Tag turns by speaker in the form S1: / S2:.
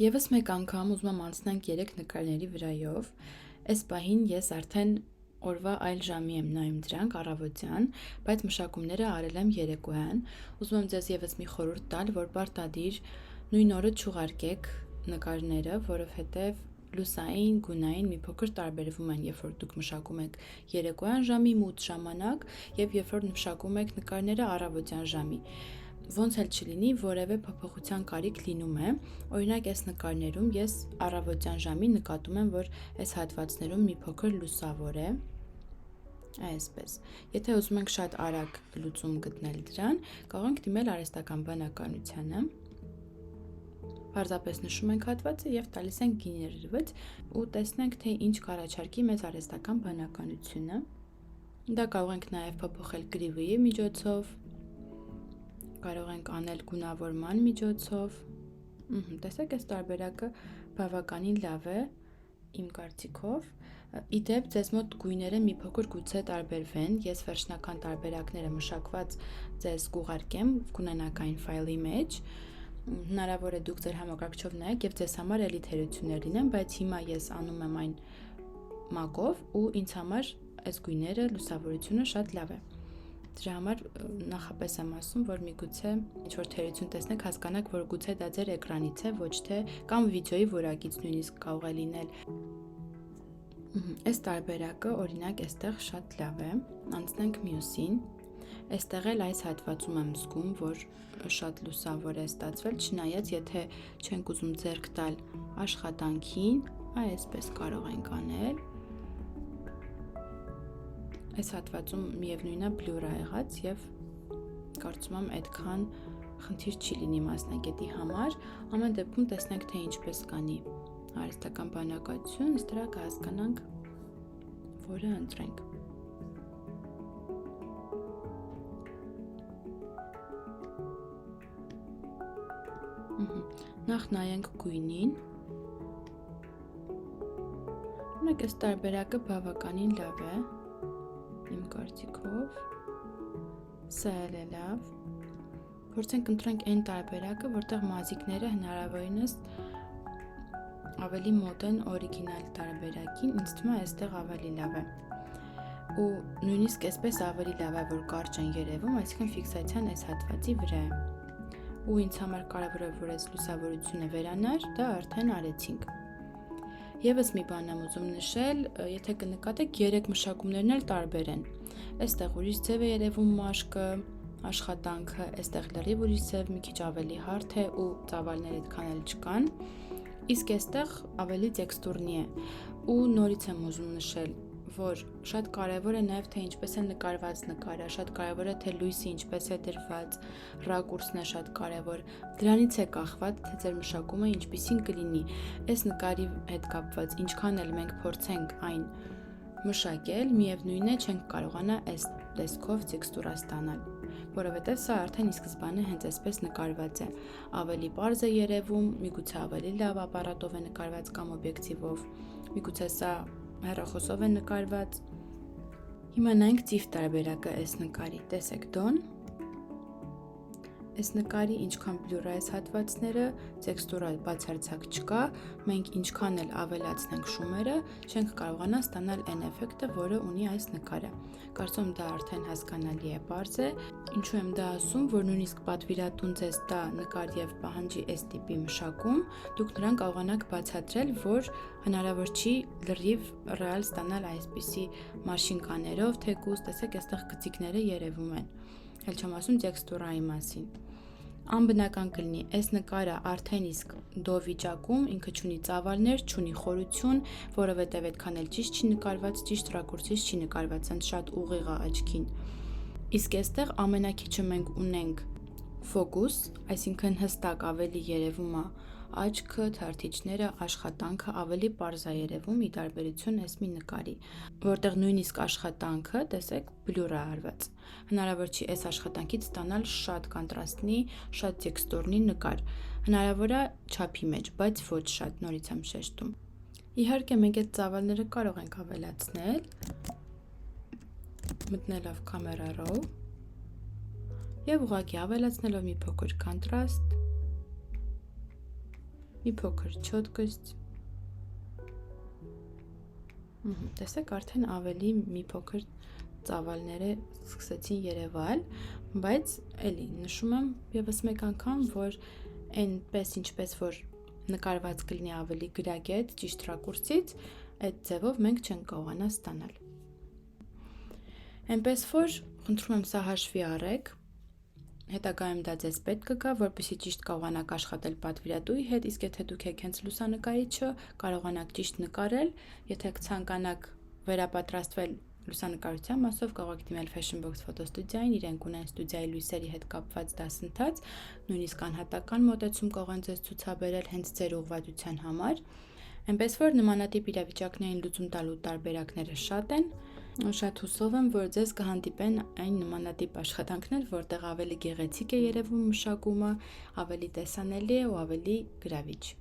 S1: Եվս մեկ անգամ ուզում եմ անցնենք 3 նկարների վրայով, այս պահին ես արդեն օրվա այլ ժամի եմ նայում դրանք առավոտյան, բայց մշակումները արել եմ երեկոյան, ուզում եմ ձեզ եվս մի խորհուրդ տալ, որ պարտադիր նույն օրը չուղարկեք նկարները, որովհետև լուսային, գունային մի փոքր տարբերվում են, երբ որ դուք մշակում եք երեկոյան ժամի մութ ժամանակ եւ երբ որ մշակում եք նկարները առավոտյան ժամի։ Ոնց էլ չլինի, որևէ փոփոխության կարիք լինում է, օրինակ այս նկարներում ես առավոտյան ժամի նկատում եմ, որ այս հատվածներում մի փոքր լուսավոր է, այսպես, եթե ուզում ենք շատ արագ լուծում գտնել դրան, կարող ենք դիմել արհեստական բանականությանը, պարզապես նշում ենք հատվածը և տալիս ենք գիներվից ու տեսնենք, թե ինչ կառաջարկի մեզ արհեստական բանականությունը, դա կարող ենք նաև փոփոխել գրիվի միջոցով, կարող ենք անել գունավորման միջոցով, տեսեք այս տարբերակը բավականին լավ է իմ կարծիքով, իդեպ ձեզ մոտ գույները մի փոքր գուցե տարբերվեն, ես վերջնական տարբերակները մշակված ձեզ կուղարկեմ կունենաք այն ֆայլի մեջ, հնարավոր է դուք ձեր համակարգչով նայեք և ձեզ համար էլի թերություններ լինեն, բայց հիմա ես անում եմ այն մակով ու ինձ համար այս գույները լուսավորությունը շատ լավ է։ Դրա համար նախապես եմ ասում, որ միգուցե ինչ-որ թերություն տեսնեք, հասկանաք, որ գուցե դա ձեր էկրանից է, ոչ թե կամ վիդեոյի որակից նույնիսկ կարող է լինել։ Այս տարբերակը, օրինակ, այստեղ շատ լավ է, անցնենք մյուսին, այստեղ էլ այս հատվածում եմ զգում, որ շատ լուսավոր է ստացվել, չնայած եթե չենք ուզում ձեռք տալ աշխատանքին, այսպես կարող ենք անել, այս հատվածում միևնույնն է բլյուր է եղած և կարծում եմ այդքան խնդիր չի լինի մասնագետի համար, ամեն դեպքում տեսնենք, թե ինչպես կանի արհեստական բանականություն, ըստ դրա կհասկանանք, որը ընտրենք։ Նախ նայենք գույնին, ունեք այս տարբերակը բավականին լավ է, իմ կարծիքով, սա էլ է լավ, փորձենք ընտրենք այն տարբերակը, որտեղ մազիկները հնարավորինս ավելի մոտ են օրիգինալ տարբերակին, ինձ թվում է այստեղ ավելի լավ է, ու նույնիսկ այսպես ավելի լավ է, որ կարճ են երևում, այսինքն ֆիքսացիան այս հատվածի վրա է, ու ինձ համար կարևոր է, որ այս լուսավորությունը վերանար, դա արդեն արեցինք։ Եվս մի բան եմ ուզում նշել, եթե կնկատեք 3 մշակումներն էլ տարբեր են, այստեղ ուրիշ ձև է երևում մաշկը, աշխատանքը, այստեղ լրիվ ուրիշ ձև, մի քիչ ավելի հարթ է ու ծավալներ այդքան էլ չկան, իսկ այստեղ ավելի տեքստուրնի է ու նորից եմ ուզում նշել, որ շատ կարևոր է նաև թե ինչպես է նկարված նկարը, շատ կարևոր է թե լույսը ինչպես է դրված, ռակուրսն է շատ կարևոր, դրանից է կախված, թե ձեր մշակումը ինչպիսին կլինի, այս նկարի հետ կապված ինչքան էլ մենք փորձենք այն մշակել, միևնույն է չենք կարողանա այս տեսքով տեքստուրա ստանալ, որովհետև սա արդեն ի սկզբանե հենց այսպես նկարված է, ավելի պարզ է երևում, միգուցե ավելի լավ ապարատով է նկարված կամ օբյեկտիվով, միգուցե սա հեռախոսով է նկարված։ Հիմա նայենք ծիվ տարբերակը այս նկարի, տեսեք դոն, այս նկարի ինչքան բլյուր է այս հատվածները, տեքստուրա բացարձակ չկա, մենք ինչքան էլ ավելացնենք շումերը, չենք կարողանա ստանալ այն էֆեկտը, որը ունի այս նկարը։ Կարծում եմ դա արդեն հասկանալի է, պարզ է, ինչու եմ դա ասում, որ նույնիսկ պատվիրատուն ձեզ տա նկար և պահանջի այս տիպի մշակում, դուք նրան կարողանաք բացատրել, որ հնարավոր չի լրիվ ռեալ ստանալ այսպիսի մաշինկաներով, թեկուզ, տեսեք, այստեղ գծիկները երևում են, էլ չեմ ասում տեքստուրայի մասին։ Անբնական կլինի, այս նկարը արդեն իսկ դո վիճակում, ինքը չունի ծավալներ, չունի խորություն, որովհետև այդքան էլ ճիշտ չի նկարված, ճիշտ ռակուրսից չի նկարված, հենց շատ ուղիղ է աչքին։ Իսկ այստեղ ամենակիչը մենք ունենք ֆոկուս, այսինքն հստակ ավելի երևում է աչքը, թարթիչները, աշխատանքը ավելի պարզ է երևում ի տարբերություն այս մի նկարի, որտեղ նույնիսկ աշխատանքը, տեսեք, բլյուր է արված։ Հնարավոր չի այս աշխատանքից ստանալ շատ կոնտրաստնի, շատ տեքստուրնի նկար։ Հնարավոր է չափի մեջ, բայց ոչ շատ, նորից եմ շեշտում։ Իհարկե մենք այդ ծավալները կարող ենք ավելացնել, մտնելով Camera Raw և ուղղակի ավելացնելով մի փոքր կոնտրաստ, մի փոքր չոտկստ։ Տեսեք, արդեն ավելի մի փոքր ծավալները սկսեցին երևալ, բայց էլի նշում եմ եւս մեկ անգամ, որ այնպես ինչպես որ նկարված կլինի ավելի գրագետ, ճիշտ ռակուրսից, այդ ձևով մենք չենք կարողանա ստանալ։ Այնպես որ խնդրում եմ սա հաշվի առեք, հետագայում դա ձեզ պետք կգա, որպեսզի ճիշտ կարողանաք աշխատել պատվիրատուի հետ, իսկ եթե դուք եք հենց լուսանկարիչը, կարողանաք ճիշտ նկարել, եթե ցանկանաք վերապատրաստվել լուսանկարության մասով, կարող եք դիմել Fashion Box ֆոտոստուդիային, իրենք ունեն ստուդիայի լույսերի հետ կապված դասընթաց, նույնիսկ անհատական մոտեցում կարող են ձեզ ցուցաբերել հենց ձեր ուղղվածության համար։ Այնպես որ նմանատիպ իրավիճակներին լուծում տալու տարբերակները շատ են, շատ հուսով եմ, որ ձեզ կհանդիպեն այն նմանատիպ աշխատանքներ, որտեղ ավելի գեղեցիկ է երևում մշակումը, ավելի տեսանելի է ու ավելի գրավիչ։